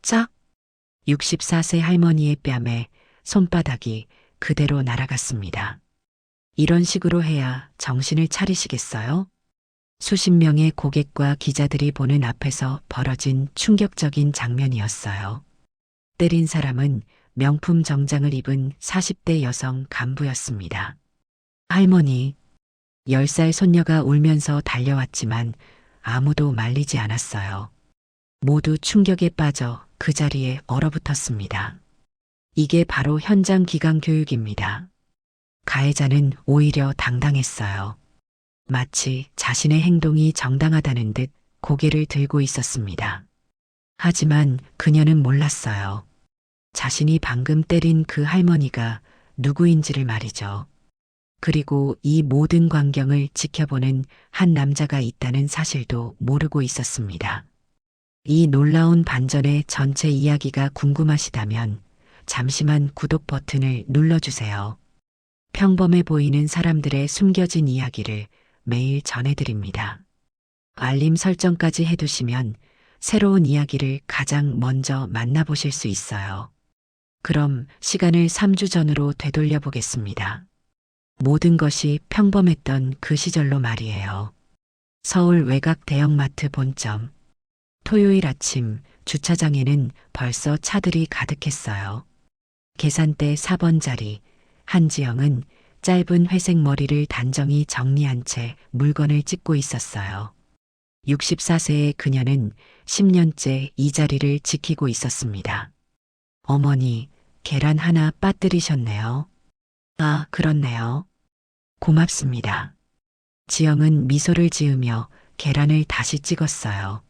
짝! 64세 할머니의 뺨에 손바닥이 그대로 날아갔습니다. 이런 식으로 해야 정신을 차리시겠어요? 수십 명의 고객과 기자들이 보는 앞에서 벌어진 충격적인 장면이었어요. 때린 사람은 명품 정장을 입은 40대 여성 간부였습니다. 할머니, 10살 손녀가 울면서 달려왔지만 아무도 말리지 않았어요. 모두 충격에 빠져 그 자리에 얼어붙었습니다. 이게 바로 현장 기강 교육입니다. 가해자는 오히려 당당했어요. 마치 자신의 행동이 정당하다는 듯 고개를 들고 있었습니다. 하지만 그녀는 몰랐어요. 자신이 방금 때린 그 할머니가 누구인지를 말이죠. 그리고 이 모든 광경을 지켜보는 한 남자가 있다는 사실도 모르고 있었습니다. 이 놀라운 반전의 전체 이야기가 궁금하시다면 잠시만 구독 버튼을 눌러주세요. 평범해 보이는 사람들의 숨겨진 이야기를 매일 전해드립니다. 알림 설정까지 해두시면 새로운 이야기를 가장 먼저 만나보실 수 있어요. 그럼 시간을 3주 전으로 되돌려 보겠습니다. 모든 것이 평범했던 그 시절로 말이에요. 서울 외곽 대형마트 본점. 토요일 아침 주차장에는 벌써 차들이 가득했어요. 계산대 4번 자리, 한지영은 짧은 회색 머리를 단정히 정리한 채 물건을 찍고 있었어요. 64세의 그녀는 10년째 이 자리를 지키고 있었습니다. 어머니, 계란 하나 빠뜨리셨네요. 아, 그렇네요. 고맙습니다. 지영은 미소를 지으며 계란을 다시 찍었어요.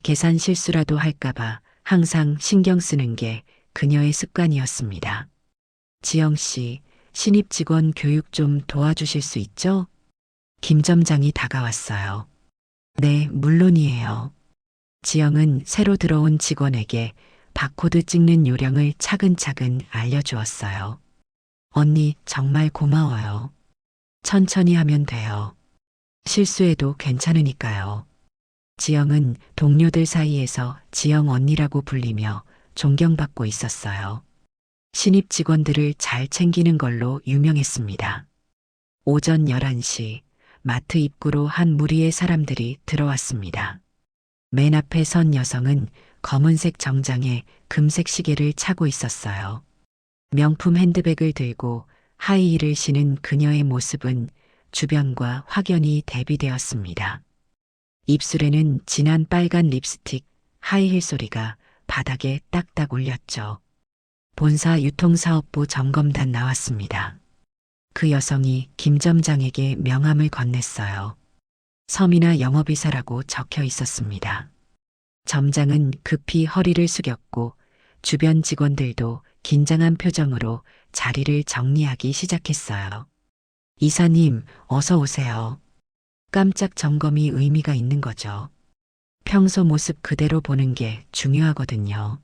계산 실수라도 할까봐 항상 신경 쓰는 게 그녀의 습관이었습니다. 지영 씨, 신입 직원 교육 좀 도와주실 수 있죠? 김 점장이 다가왔어요. 네, 물론이에요. 지영은 새로 들어온 직원에게 바코드 찍는 요령을 차근차근 알려주었어요. 언니, 정말 고마워요. 천천히 하면 돼요. 실수해도 괜찮으니까요. 지영은 동료들 사이에서 지영 언니라고 불리며 존경받고 있었어요. 신입 직원들을 잘 챙기는 걸로 유명했습니다. 오전 11시 마트 입구로 한 무리의 사람들이 들어왔습니다. 맨 앞에 선 여성은 검은색 정장에 금색 시계를 차고 있었어요. 명품 핸드백을 들고 하이힐을 신은 그녀의 모습은 주변과 확연히 대비되었습니다. 입술에는 진한 빨간 립스틱, 하이힐 소리가 바닥에 딱딱 울렸죠. 본사 유통사업부 점검단 나왔습니다. 그 여성이 김 점장에게 명함을 건넸어요. 서민아 영업이사라고 적혀 있었습니다. 점장은 급히 허리를 숙였고 주변 직원들도 긴장한 표정으로 자리를 정리하기 시작했어요. 이사님, 어서 오세요. 깜짝 점검이 의미가 있는 거죠. 평소 모습 그대로 보는 게 중요하거든요.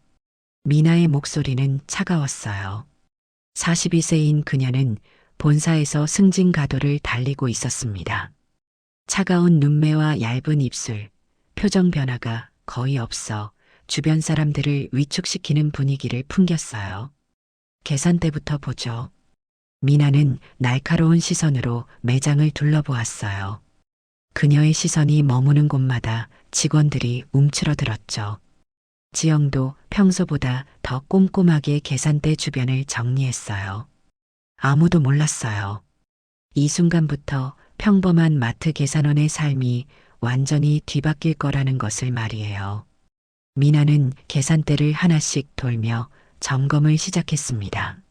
미나의 목소리는 차가웠어요. 42세인 그녀는 본사에서 승진 가도를 달리고 있었습니다. 차가운 눈매와 얇은 입술, 표정 변화가 거의 없어 주변 사람들을 위축시키는 분위기를 풍겼어요. 계산대부터 보죠. 미나는 날카로운 시선으로 매장을 둘러보았어요. 그녀의 시선이 머무는 곳마다 직원들이 움츠러들었죠. 지영도 평소보다 더 꼼꼼하게 계산대 주변을 정리했어요. 아무도 몰랐어요. 이 순간부터 평범한 마트 계산원의 삶이 완전히 뒤바뀔 거라는 것을 말이에요. 미나는 계산대를 하나씩 돌며 점검을 시작했습니다.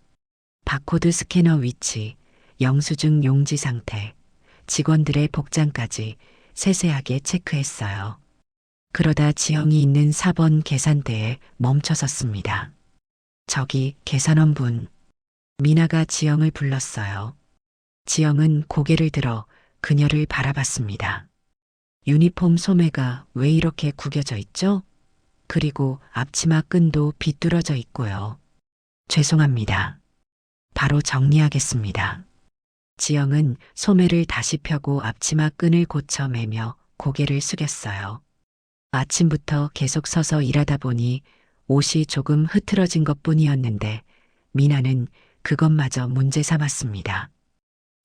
바코드 스캐너 위치, 영수증 용지 상태, 직원들의 복장까지 세세하게 체크했어요. 그러다 지영이 있는 4번 계산대에 멈춰섰습니다. 저기 계산원분. 미나가 지영을 불렀어요. 지영은 고개를 들어 그녀를 바라봤습니다. 유니폼 소매가 왜 이렇게 구겨져 있죠? 그리고 앞치마 끈도 비뚤어져 있고요. 죄송합니다. 바로 정리하겠습니다. 지영은 소매를 다시 펴고 앞치마 끈을 고쳐 매며 고개를 숙였어요. 아침부터 계속 서서 일하다 보니 옷이 조금 흐트러진 것뿐이었는데 미나는 그것마저 문제 삼았습니다.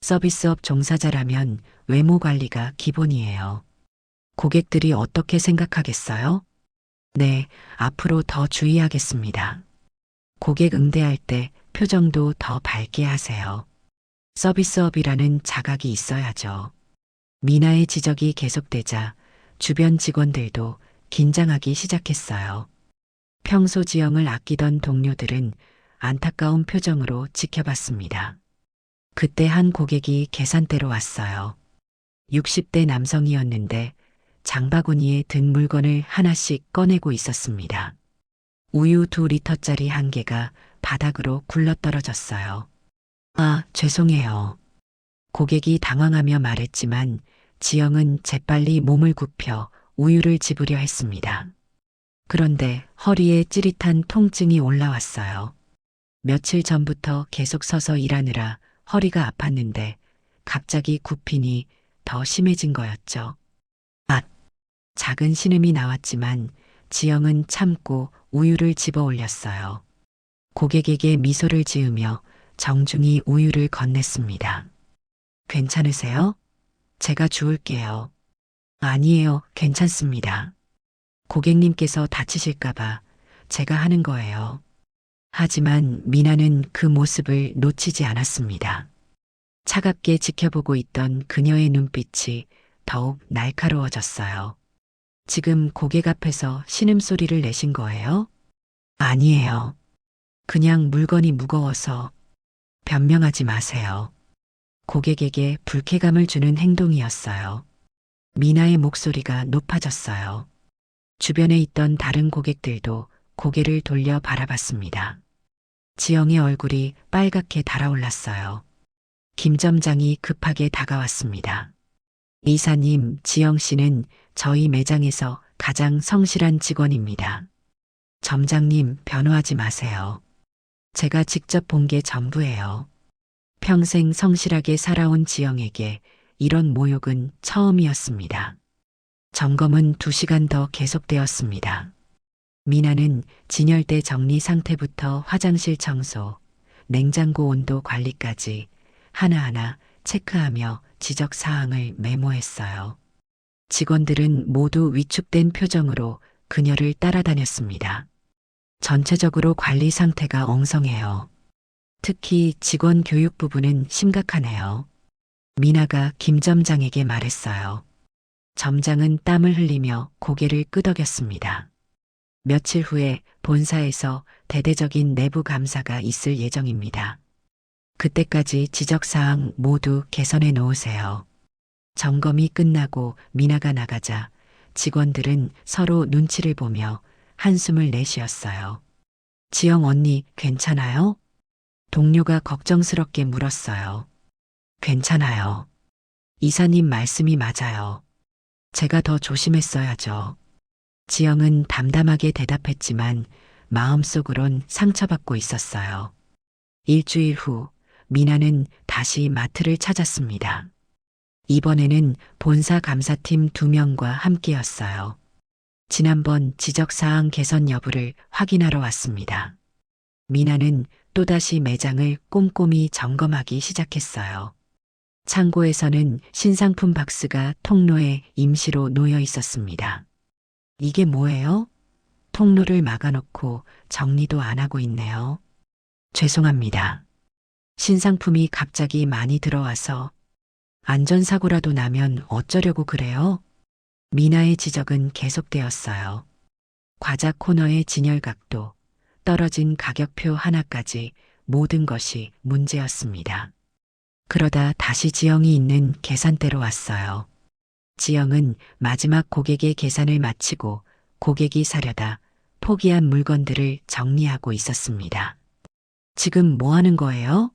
서비스업 종사자라면 외모 관리가 기본이에요. 고객들이 어떻게 생각하겠어요? 네, 앞으로 더 주의하겠습니다. 고객 응대할 때 표정도 더 밝게 하세요. 서비스업이라는 자각이 있어야죠. 미나의 지적이 계속되자 주변 직원들도 긴장하기 시작했어요. 평소 지영을 아끼던 동료들은 안타까운 표정으로 지켜봤습니다. 그때 한 고객이 계산대로 왔어요. 60대 남성이었는데 장바구니에 든 물건을 하나씩 꺼내고 있었습니다. 우유 2리터짜리 한 개가 바닥으로 굴러떨어졌어요. 아, 죄송해요. 고객이 당황하며 말했지만 지영은 재빨리 몸을 굽혀 우유를 집으려 했습니다. 그런데 허리에 찌릿한 통증이 올라왔어요. 며칠 전부터 계속 서서 일하느라 허리가 아팠는데 갑자기 굽히니 더 심해진 거였죠. 아, 작은 신음이 나왔지만 지영은 참고 우유를 집어 올렸어요. 고객에게 미소를 지으며 정중히 우유를 건넸습니다. 괜찮으세요? 제가 주울게요. 아니에요, 괜찮습니다. 고객님께서 다치실까봐 제가 하는 거예요. 하지만 미나는 그 모습을 놓치지 않았습니다. 차갑게 지켜보고 있던 그녀의 눈빛이 더욱 날카로워졌어요. 지금 고객 앞에서 신음소리를 내신 거예요? 아니에요. 그냥 물건이 무거워서. 변명하지 마세요. 고객에게 불쾌감을 주는 행동이었어요. 미나의 목소리가 높아졌어요. 주변에 있던 다른 고객들도 고개를 돌려 바라봤습니다. 지영의 얼굴이 빨갛게 달아올랐어요. 김 점장이 급하게 다가왔습니다. 이사님, 지영 씨는 저희 매장에서 가장 성실한 직원입니다. 점장님, 변호하지 마세요. 제가 직접 본 게 전부예요. 평생 성실하게 살아온 지영에게 이런 모욕은 처음이었습니다. 점검은 2시간 더 계속되었습니다. 미나는 진열대 정리 상태부터 화장실 청소, 냉장고 온도 관리까지 하나하나 체크하며 지적 사항을 메모했어요. 직원들은 모두 위축된 표정으로 그녀를 따라다녔습니다. 전체적으로 관리 상태가 엉성해요. 특히 직원 교육 부분은 심각하네요. 미나가 김 점장에게 말했어요. 점장은 땀을 흘리며 고개를 끄덕였습니다. 며칠 후에 본사에서 대대적인 내부 감사가 있을 예정입니다. 그때까지 지적사항 모두 개선해 놓으세요. 점검이 끝나고 미나가 나가자 직원들은 서로 눈치를 보며 한숨을 내쉬었어요. 지영 언니, 괜찮아요? 동료가 걱정스럽게 물었어요. 괜찮아요. 이사님 말씀이 맞아요. 제가 더 조심했어야죠. 지영은 담담하게 대답했지만 마음속으론 상처받고 있었어요. 일주일 후 미나는 다시 마트를 찾았습니다. 이번에는 본사 감사팀 2명과 함께였어요. 지난번 지적사항 개선 여부를 확인하러 왔습니다. 미나는 또다시 매장을 꼼꼼히 점검하기 시작했어요. 창고에서는 신상품 박스가 통로에 임시로 놓여 있었습니다. 이게 뭐예요? 통로를 막아놓고 정리도 안 하고 있네요. 죄송합니다. 신상품이 갑자기 많이 들어와서 안전사고라도 나면 어쩌려고 그래요? 미나의 지적은 계속되었어요. 과자 코너의 진열각도, 떨어진 가격표 하나까지 모든 것이 문제였습니다. 그러다 다시 지영이 있는 계산대로 왔어요. 지영은 마지막 고객의 계산을 마치고 고객이 사려다 포기한 물건들을 정리하고 있었습니다. 지금 뭐 하는 거예요?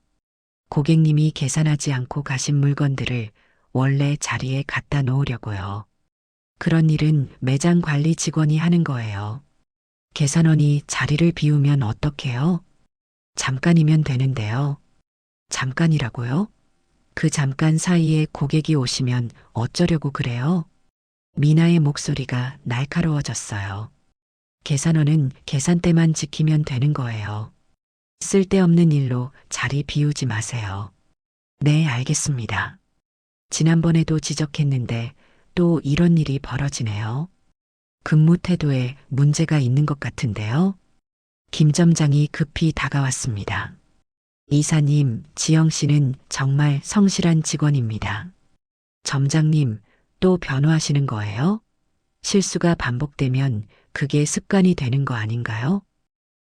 고객님이 계산하지 않고 가신 물건들을 원래 자리에 갖다 놓으려고요. 그런 일은 매장 관리 직원이 하는 거예요. 계산원이 자리를 비우면 어떡해요? 잠깐이면 되는데요. 잠깐이라고요? 그 잠깐 사이에 고객이 오시면 어쩌려고 그래요? 미나의 목소리가 날카로워졌어요. 계산원은 계산대만 지키면 되는 거예요. 쓸데없는 일로 자리 비우지 마세요. 네, 알겠습니다. 지난번에도 지적했는데 또 이런 일이 벌어지네요. 근무 태도에 문제가 있는 것 같은데요. 김 점장이 급히 다가왔습니다. 이사님, 지영 씨는 정말 성실한 직원입니다. 점장님, 또 변호하시는 거예요? 실수가 반복되면 그게 습관이 되는 거 아닌가요?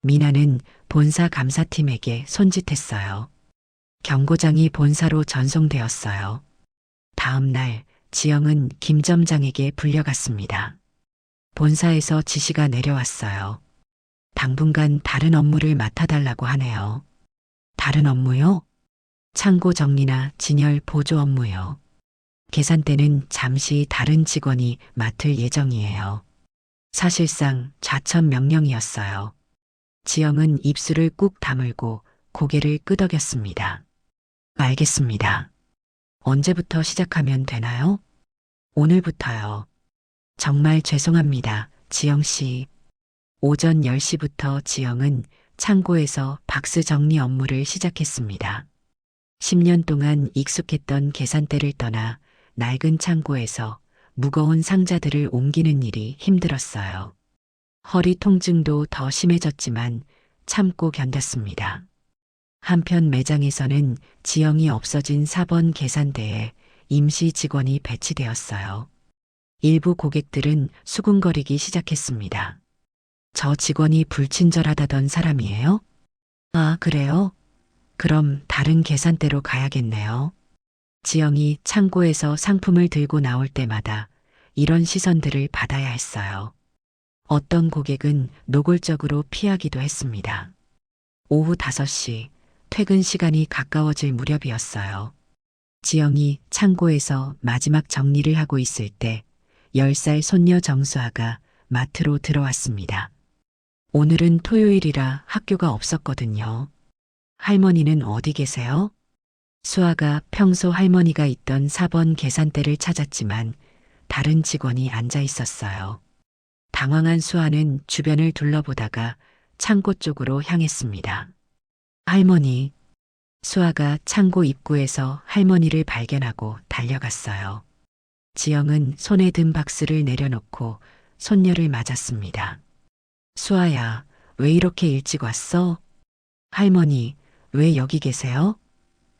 미나는 본사 감사팀에게 손짓했어요. 경고장이 본사로 전송되었어요. 다음 날 지영은 김 점장에게 불려갔습니다. 본사에서 지시가 내려왔어요. 당분간 다른 업무를 맡아달라고 하네요. 다른 업무요? 창고 정리나 진열 보조 업무요. 계산대는 잠시 다른 직원이 맡을 예정이에요. 사실상 좌천 명령이었어요. 지영은 입술을 꾹 다물고 고개를 끄덕였습니다. 알겠습니다. 언제부터 시작하면 되나요? 오늘부터요. 정말 죄송합니다, 지영 씨. 오전 10시부터 지영은 창고에서 박스 정리 업무를 시작했습니다. 10년 동안 익숙했던 계산대를 떠나 낡은 창고에서 무거운 상자들을 옮기는 일이 힘들었어요. 허리 통증도 더 심해졌지만 참고 견뎠습니다. 한편 매장에서는 지영이 없어진 4번 계산대에 임시 직원이 배치되었어요. 일부 고객들은 수군거리기 시작했습니다. 저 직원이 불친절하다던 사람이에요? 아, 그래요? 그럼 다른 계산대로 가야겠네요. 지영이 창고에서 상품을 들고 나올 때마다 이런 시선들을 받아야 했어요. 어떤 고객은 노골적으로 피하기도 했습니다. 오후 5시, 퇴근 시간이 가까워질 무렵이었어요. 지영이 창고에서 마지막 정리를 하고 있을 때 10살 손녀 정수아가 마트로 들어왔습니다. 오늘은 토요일이라 학교가 없었거든요. 할머니는 어디 계세요? 수아가 평소 할머니가 있던 4번 계산대를 찾았지만 다른 직원이 앉아 있었어요. 당황한 수아는 주변을 둘러보다가 창고 쪽으로 향했습니다. 할머니. 수아가 창고 입구에서 할머니를 발견하고 달려갔어요. 지영은 손에 든 박스를 내려놓고 손녀를 맞았습니다. 수아야, 왜 이렇게 일찍 왔어? 할머니, 왜 여기 계세요?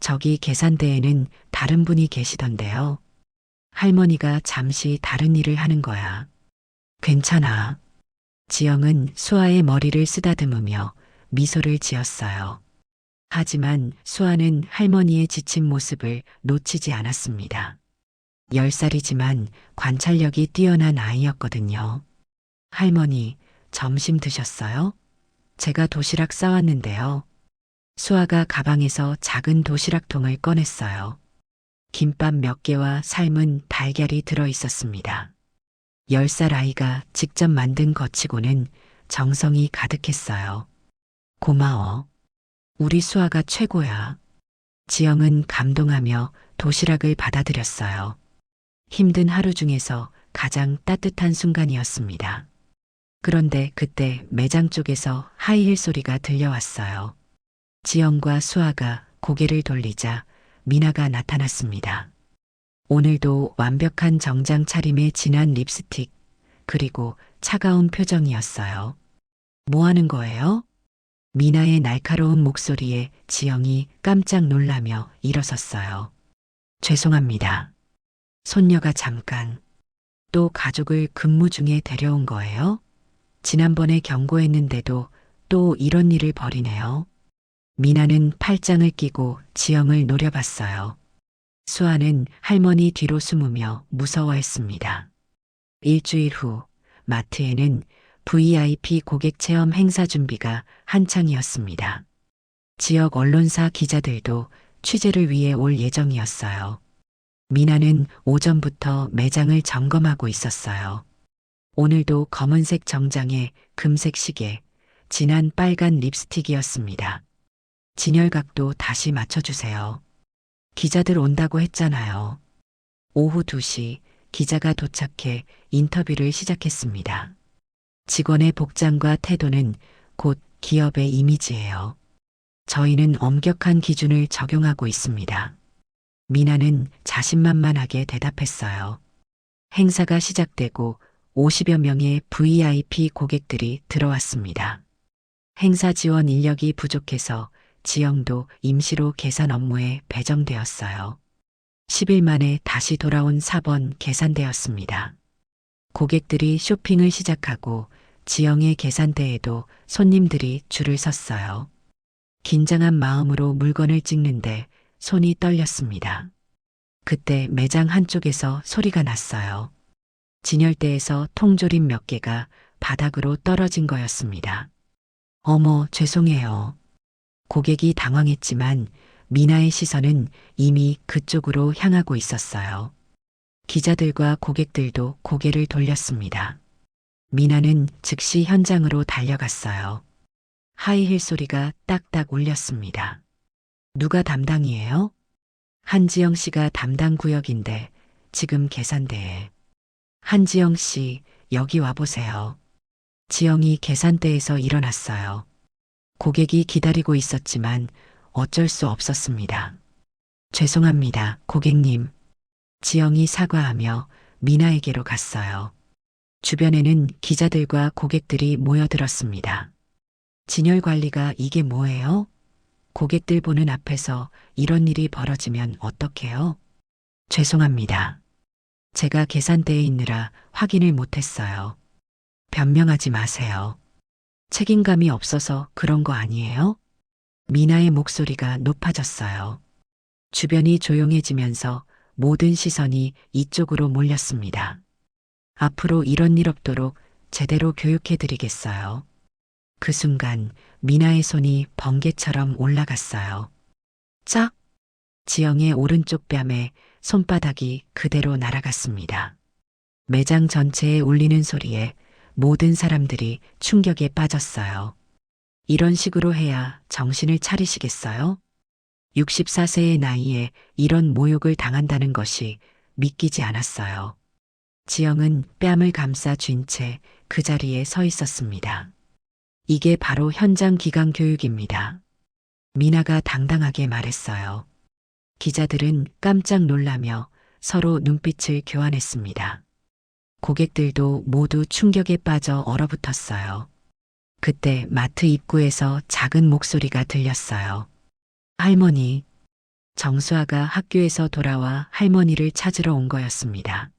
저기 계산대에는 다른 분이 계시던데요. 할머니가 잠시 다른 일을 하는 거야. 괜찮아. 지영은 수아의 머리를 쓰다듬으며 미소를 지었어요. 하지만 수아는 할머니의 지친 모습을 놓치지 않았습니다. 10살이지만 관찰력이 뛰어난 아이였거든요. 할머니, 점심 드셨어요? 제가 도시락 싸왔는데요. 수아가 가방에서 작은 도시락통을 꺼냈어요. 김밥 몇 개와 삶은 달걀이 들어 있었습니다. 10살 아이가 직접 만든 것치고는 정성이 가득했어요. 고마워. 우리 수아가 최고야. 지영은 감동하며 도시락을 받아들였어요. 힘든 하루 중에서 가장 따뜻한 순간이었습니다. 그런데 그때 매장 쪽에서 하이힐 소리가 들려왔어요. 지영과 수아가 고개를 돌리자 미나가 나타났습니다. 오늘도 완벽한 정장 차림에 진한 립스틱, 그리고 차가운 표정이었어요. 뭐 하는 거예요? 미나의 날카로운 목소리에 지영이 깜짝 놀라며 일어섰어요. 죄송합니다. 손녀가 잠깐. 또 가족을 근무 중에 데려온 거예요? 지난번에 경고했는데도 또 이런 일을 벌이네요. 미나는 팔짱을 끼고 지영을 노려봤어요. 수아는 할머니 뒤로 숨으며 무서워했습니다. 일주일 후 마트에는 VIP 고객 체험 행사 준비가 한창이었습니다. 지역 언론사 기자들도 취재를 위해 올 예정이었어요. 미나는 오전부터 매장을 점검하고 있었어요. 오늘도 검은색 정장에 금색 시계, 진한 빨간 립스틱이었습니다. 진열각도 다시 맞춰주세요. 기자들 온다고 했잖아요. 오후 2시 기자가 도착해 인터뷰를 시작했습니다. 직원의 복장과 태도는 곧 기업의 이미지예요. 저희는 엄격한 기준을 적용하고 있습니다. 미나는 자신만만하게 대답했어요. 행사가 시작되고 50여 명의 VIP 고객들이 들어왔습니다. 행사 지원 인력이 부족해서 지영도 임시로 계산 업무에 배정되었어요. 10일 만에 다시 돌아온 4번 계산대였습니다. 고객들이 쇼핑을 시작하고 지영의 계산대에도 손님들이 줄을 섰어요. 긴장한 마음으로 물건을 찍는데 손이 떨렸습니다. 그때 매장 한쪽에서 소리가 났어요. 진열대에서 통조림 몇 개가 바닥으로 떨어진 거였습니다. 어머, 죄송해요. 고객이 당황했지만 미나의 시선은 이미 그쪽으로 향하고 있었어요. 기자들과 고객들도 고개를 돌렸습니다. 미나는 즉시 현장으로 달려갔어요. 하이힐 소리가 딱딱 울렸습니다. 누가 담당이에요? 한지영 씨가 담당 구역인데 지금 계산대에. 한지영 씨, 여기 와보세요. 지영이 계산대에서 일어났어요. 고객이 기다리고 있었지만 어쩔 수 없었습니다. 죄송합니다, 고객님. 지영이 사과하며 미나에게로 갔어요. 주변에는 기자들과 고객들이 모여들었습니다. 진열 관리가 이게 뭐예요? 고객들 보는 앞에서 이런 일이 벌어지면 어떡해요? 죄송합니다. 제가 계산대에 있느라 확인을 못했어요. 변명하지 마세요. 책임감이 없어서 그런 거 아니에요? 미나의 목소리가 높아졌어요. 주변이 조용해지면서 모든 시선이 이쪽으로 몰렸습니다. 앞으로 이런 일 없도록 제대로 교육해드리겠어요. 그 순간 미나의 손이 번개처럼 올라갔어요. 짝! 지영의 오른쪽 뺨에 손바닥이 그대로 날아갔습니다. 매장 전체에 울리는 소리에 모든 사람들이 충격에 빠졌어요. 이런 식으로 해야 정신을 차리시겠어요? 64세의 나이에 이런 모욕을 당한다는 것이 믿기지 않았어요. 지영은 뺨을 감싸 쥔 채 그 자리에 서 있었습니다. 이게 바로 현장 기강 교육입니다. 미나가 당당하게 말했어요. 기자들은 깜짝 놀라며 서로 눈빛을 교환했습니다. 고객들도 모두 충격에 빠져 얼어붙었어요. 그때 마트 입구에서 작은 목소리가 들렸어요. 할머니. 정수아가 학교에서 돌아와 할머니를 찾으러 온 거였습니다.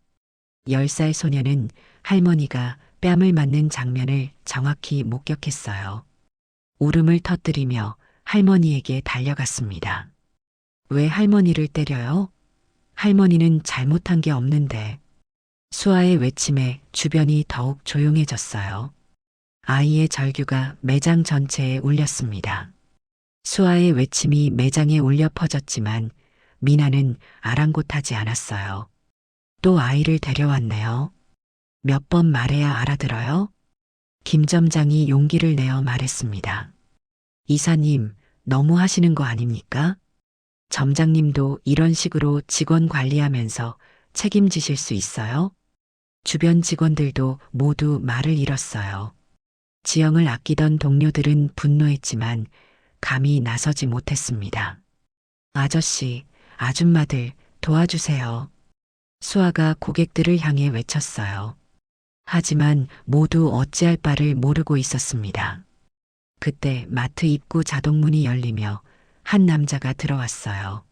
10살 소녀는 할머니가 뺨을 맞는 장면을 정확히 목격했어요. 울음을 터뜨리며 할머니에게 달려갔습니다. 왜 할머니를 때려요? 할머니는 잘못한 게 없는데. 수아의 외침에 주변이 더욱 조용해졌어요. 아이의 절규가 매장 전체에 울렸습니다. 수아의 외침이 매장에 울려 퍼졌지만 미나는 아랑곳하지 않았어요. 또 아이를 데려왔네요. 몇 번 말해야 알아들어요? 김 점장이 용기를 내어 말했습니다. 이사님, 너무 하시는 거 아닙니까? 점장님도 이런 식으로 직원 관리하면서 책임지실 수 있어요? 주변 직원들도 모두 말을 잃었어요. 지영을 아끼던 동료들은 분노했지만 감히 나서지 못했습니다. 아저씨, 아줌마들 도와주세요. 수아가 고객들을 향해 외쳤어요. 하지만 모두 어찌할 바를 모르고 있었습니다. 그때 마트 입구 자동문이 열리며 한 남자가 들어왔어요.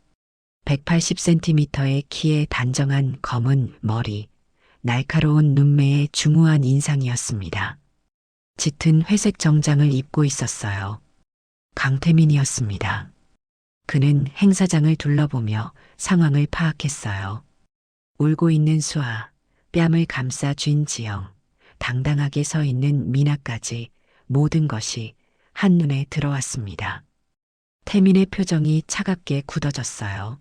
180cm의 키에 단정한 검은 머리, 날카로운 눈매에 중후한 인상이었습니다. 짙은 회색 정장을 입고 있었어요. 강태민이었습니다. 그는 행사장을 둘러보며 상황을 파악했어요. 울고 있는 수아, 뺨을 감싸 쥔 지영, 당당하게 서 있는 미나까지 모든 것이 한눈에 들어왔습니다. 태민의 표정이 차갑게 굳어졌어요.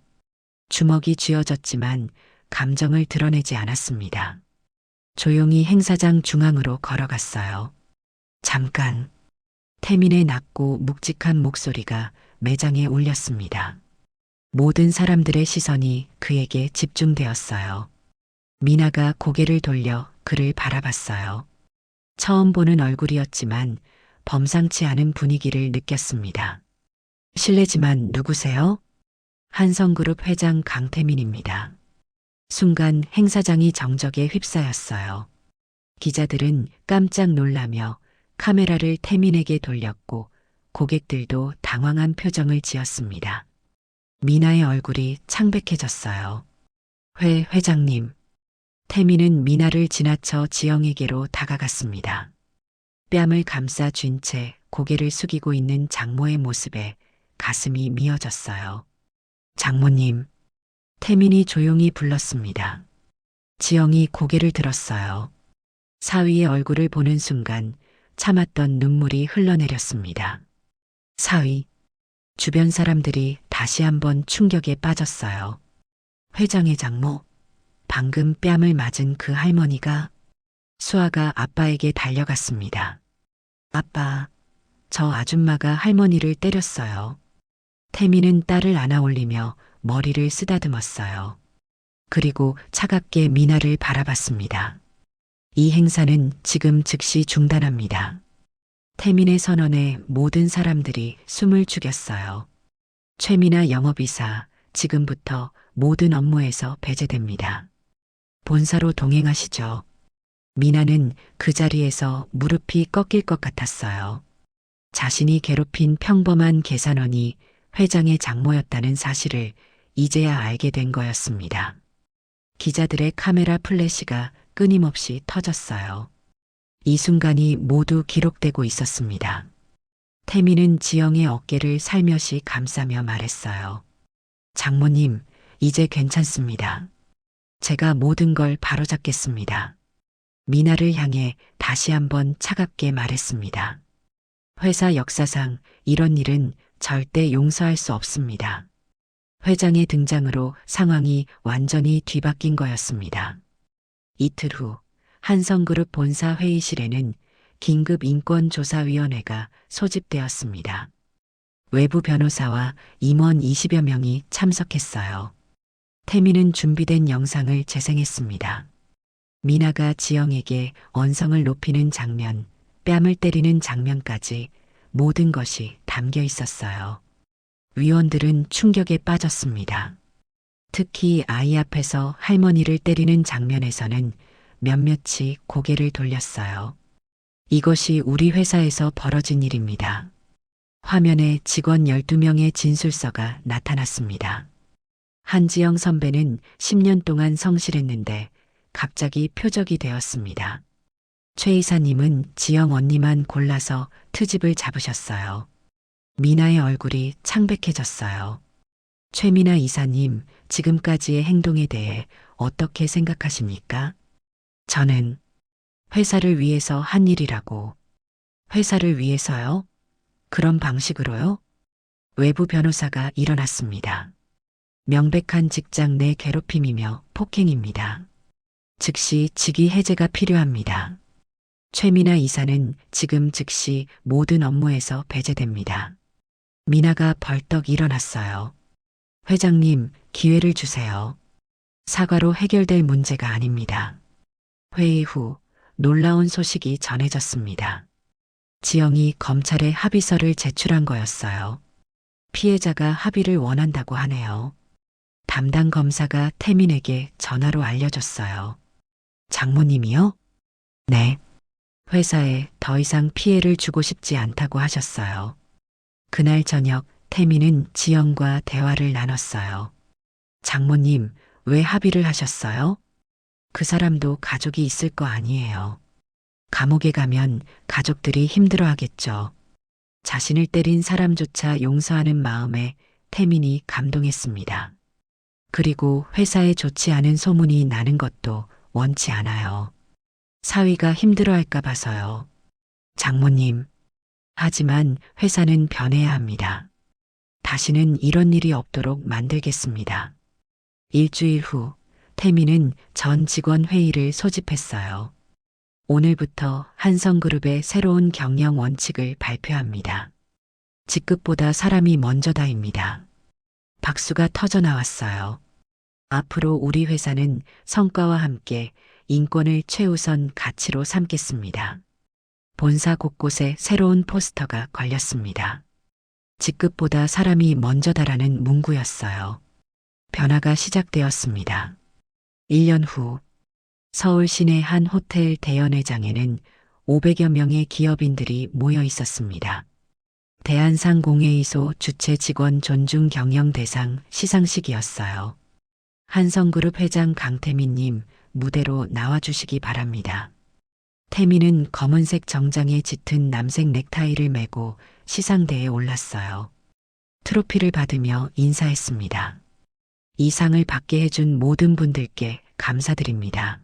주먹이 쥐어졌지만 감정을 드러내지 않았습니다. 조용히 행사장 중앙으로 걸어갔어요. 잠깐. 태민의 낮고 묵직한 목소리가 매장에 울렸습니다. 모든 사람들의 시선이 그에게 집중되었어요. 미나가 고개를 돌려 그를 바라봤어요. 처음 보는 얼굴이었지만 범상치 않은 분위기를 느꼈습니다. 실례지만 누구세요? 한성그룹 회장 강태민입니다. 순간 행사장이 정적에 휩싸였어요. 기자들은 깜짝 놀라며 카메라를 태민에게 돌렸고 고객들도 당황한 표정을 지었습니다. 미나의 얼굴이 창백해졌어요. 회장님. 태민은 미나를 지나쳐 지영에게로 다가갔습니다. 뺨을 감싸 쥔 채 고개를 숙이고 있는 장모의 모습에 가슴이 미어졌어요. 장모님. 태민이 조용히 불렀습니다. 지영이 고개를 들었어요. 사위의 얼굴을 보는 순간 참았던 눈물이 흘러내렸습니다. 사위. 주변 사람들이 다시 한번 충격에 빠졌어요. 회장의 장모. 방금 뺨을 맞은 그 할머니가. 수아가 아빠에게 달려갔습니다. 아빠, 저 아줌마가 할머니를 때렸어요. 태민은 딸을 안아 올리며 머리를 쓰다듬었어요. 그리고 차갑게 미나를 바라봤습니다. 이 행사는 지금 즉시 중단합니다. 태민의 선언에 모든 사람들이 숨을 죽였어요. 최미나 영업이사, 지금부터 모든 업무에서 배제됩니다. 본사로 동행하시죠. 미나는 그 자리에서 무릎이 꺾일 것 같았어요. 자신이 괴롭힌 평범한 계산원이 회장의 장모였다는 사실을 이제야 알게 된 거였습니다. 기자들의 카메라 플래시가 끊임없이 터졌어요. 이 순간이 모두 기록되고 있었습니다. 태민은 지영의 어깨를 살며시 감싸며 말했어요. 장모님, 이제 괜찮습니다. 제가 모든 걸 바로잡겠습니다. 미나를 향해 다시 한번 차갑게 말했습니다. 회사 역사상 이런 일은 절대 용서할 수 없습니다. 회장의 등장으로 상황이 완전히 뒤바뀐 거였습니다. 이틀 후 한성그룹 본사 회의실에는 긴급 인권조사위원회가 소집되었습니다. 외부 변호사와 임원 20여 명이 참석했어요. 태민은 준비된 영상을 재생했습니다. 미나가 지영에게 언성을 높이는 장면, 뺨을 때리는 장면까지 모든 것이 담겨 있었어요. 위원들은 충격에 빠졌습니다. 특히 아이 앞에서 할머니를 때리는 장면에서는 몇몇이 고개를 돌렸어요. 이것이 우리 회사에서 벌어진 일입니다. 화면에 직원 12명의 진술서가 나타났습니다. 한지영 선배는 10년 동안 성실했는데 갑자기 표적이 되었습니다. 최 이사님은 지영 언니만 골라서 트집을 잡으셨어요. 미나의 얼굴이 창백해졌어요. 최미나 이사님, 지금까지의 행동에 대해 어떻게 생각하십니까? 저는 회사를 위해서 한 일이라고. 회사를 위해서요? 그런 방식으로요? 외부 변호사가 일어났습니다. 명백한 직장 내 괴롭힘이며 폭행입니다. 즉시 직위 해제가 필요합니다. 최미나 이사는 지금 즉시 모든 업무에서 배제됩니다. 미나가 벌떡 일어났어요. 회장님, 기회를 주세요. 사과로 해결될 문제가 아닙니다. 회의 후 놀라운 소식이 전해졌습니다. 지영이 검찰에 합의서를 제출한 거였어요. 피해자가 합의를 원한다고 하네요. 담당 검사가 태민에게 전화로 알려줬어요. 장모님이요? 네. 회사에 더 이상 피해를 주고 싶지 않다고 하셨어요. 그날 저녁 태민은 지영과 대화를 나눴어요. 장모님, 왜 합의를 하셨어요? 그 사람도 가족이 있을 거 아니에요. 감옥에 가면 가족들이 힘들어하겠죠. 자신을 때린 사람조차 용서하는 마음에 태민이 감동했습니다. 그리고 회사에 좋지 않은 소문이 나는 것도 원치 않아요. 사위가 힘들어할까 봐서요. 장모님, 하지만 회사는 변해야 합니다. 다시는 이런 일이 없도록 만들겠습니다. 일주일 후 태민은 전 직원 회의를 소집했어요. 오늘부터 한성그룹의 새로운 경영 원칙을 발표합니다. 직급보다 사람이 먼저다입니다. 박수가 터져 나왔어요. 앞으로 우리 회사는 성과와 함께 인권을 최우선 가치로 삼겠습니다. 본사 곳곳에 새로운 포스터가 걸렸습니다. 직급보다 사람이 먼저다라는 문구였어요. 변화가 시작되었습니다. 1년 후 서울 시내 한 호텔 대연회장에는 500여 명의 기업인들이 모여 있었습니다. 대한상공회의소 주최 직원 존중 경영 대상 시상식이었어요. 한성그룹 회장 강태민님 무대로 나와주시기 바랍니다. 태민은 검은색 정장에 짙은 남색 넥타이를 메고 시상대에 올랐어요. 트로피를 받으며 인사했습니다. 이 상을 받게 해준 모든 분들께 감사드립니다.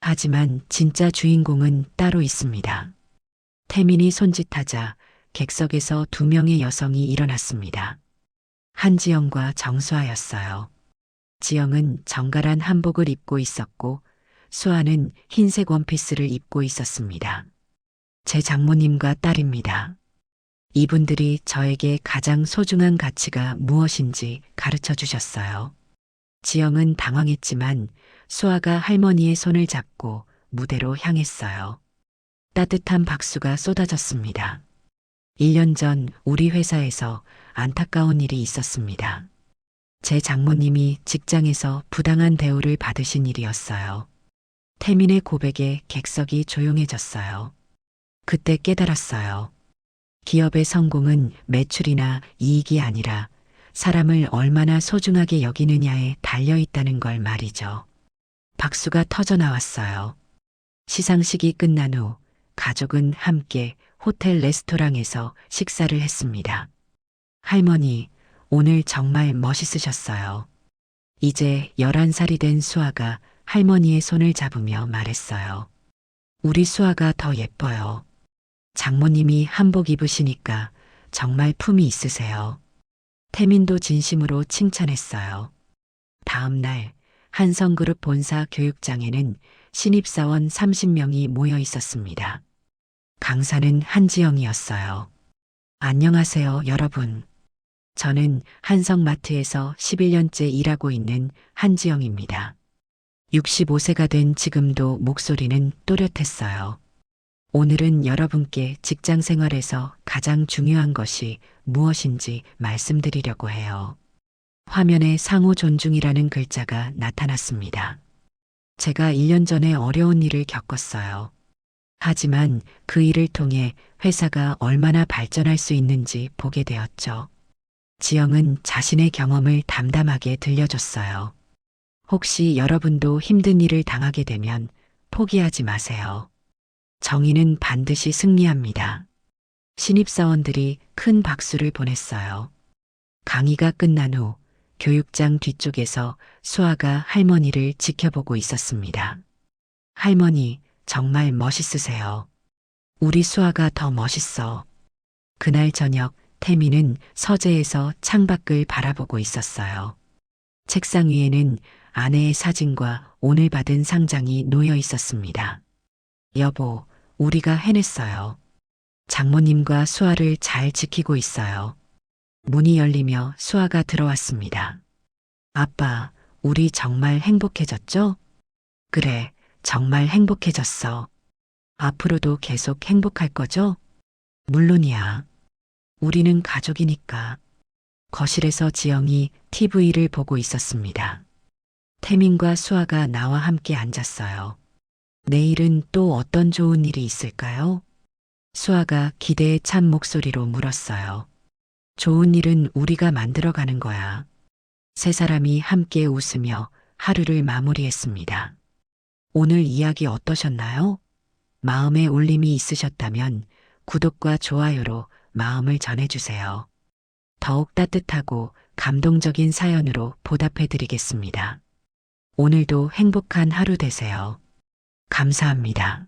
하지만 진짜 주인공은 따로 있습니다. 태민이 손짓하자 객석에서 2명의 여성이 일어났습니다. 한지영과 정수아였어요. 지영은 정갈한 한복을 입고 있었고 수아는 흰색 원피스를 입고 있었습니다. 제 장모님과 딸입니다. 이분들이 저에게 가장 소중한 가치가 무엇인지 가르쳐 주셨어요. 지영은 당황했지만 수아가 할머니의 손을 잡고 무대로 향했어요. 따뜻한 박수가 쏟아졌습니다. 1년 전 우리 회사에서 안타까운 일이 있었습니다. 제 장모님이 직장에서 부당한 대우를 받으신 일이었어요. 태민의 고백에 객석이 조용해졌어요. 그때 깨달았어요. 기업의 성공은 매출이나 이익이 아니라 사람을 얼마나 소중하게 여기느냐에 달려 있다는 걸 말이죠. 박수가 터져 나왔어요. 시상식이 끝난 후 가족은 함께 호텔 레스토랑에서 식사를 했습니다. 할머니, 오늘 정말 멋있으셨어요. 이제 11살이 된 수아가 할머니의 손을 잡으며 말했어요. 우리 수아가 더 예뻐요. 장모님이 한복 입으시니까 정말 품이 있으세요. 태민도 진심으로 칭찬했어요. 다음 날 한성그룹 본사 교육장에는 신입사원 30명이 모여 있었습니다. 강사는 한지영이었어요. 안녕하세요, 여러분. 저는 한성마트에서 11년째 일하고 있는 한지영입니다. 65세가 된 지금도 목소리는 또렷했어요. 오늘은 여러분께 직장 생활에서 가장 중요한 것이 무엇인지 말씀드리려고 해요. 화면에 상호 존중이라는 글자가 나타났습니다. 제가 1년 전에 어려운 일을 겪었어요. 하지만 그 일을 통해 회사가 얼마나 발전할 수 있는지 보게 되었죠. 지영은 자신의 경험을 담담하게 들려줬어요. 혹시 여러분도 힘든 일을 당하게 되면 포기하지 마세요. 정의는 반드시 승리합니다. 신입사원들이 큰 박수를 보냈어요. 강의가 끝난 후 교육장 뒤쪽에서 수아가 할머니를 지켜보고 있었습니다. 할머니, 정말 멋있으세요. 우리 수아가 더 멋있어. 그날 저녁 태민은 서재에서 창밖을 바라보고 있었어요. 책상 위에는 아내의 사진과 오늘 받은 상장이 놓여 있었습니다. 여보, 우리가 해냈어요. 장모님과 수아를 잘 지키고 있어요. 문이 열리며 수아가 들어왔습니다. 아빠, 우리 정말 행복해졌죠? 그래, 정말 행복해졌어. 앞으로도 계속 행복할 거죠? 물론이야. 우리는 가족이니까. 거실에서 지영이 TV를 보고 있었습니다. 태민과 수아가 나와 함께 앉았어요. 내일은 또 어떤 좋은 일이 있을까요? 수아가 기대에 찬 목소리로 물었어요. 좋은 일은 우리가 만들어가는 거야. 세 사람이 함께 웃으며 하루를 마무리했습니다. 오늘 이야기 어떠셨나요? 마음에 울림이 있으셨다면 구독과 좋아요로 마음을 전해주세요. 더욱 따뜻하고 감동적인 사연으로 보답해드리겠습니다. 오늘도 행복한 하루 되세요. 감사합니다.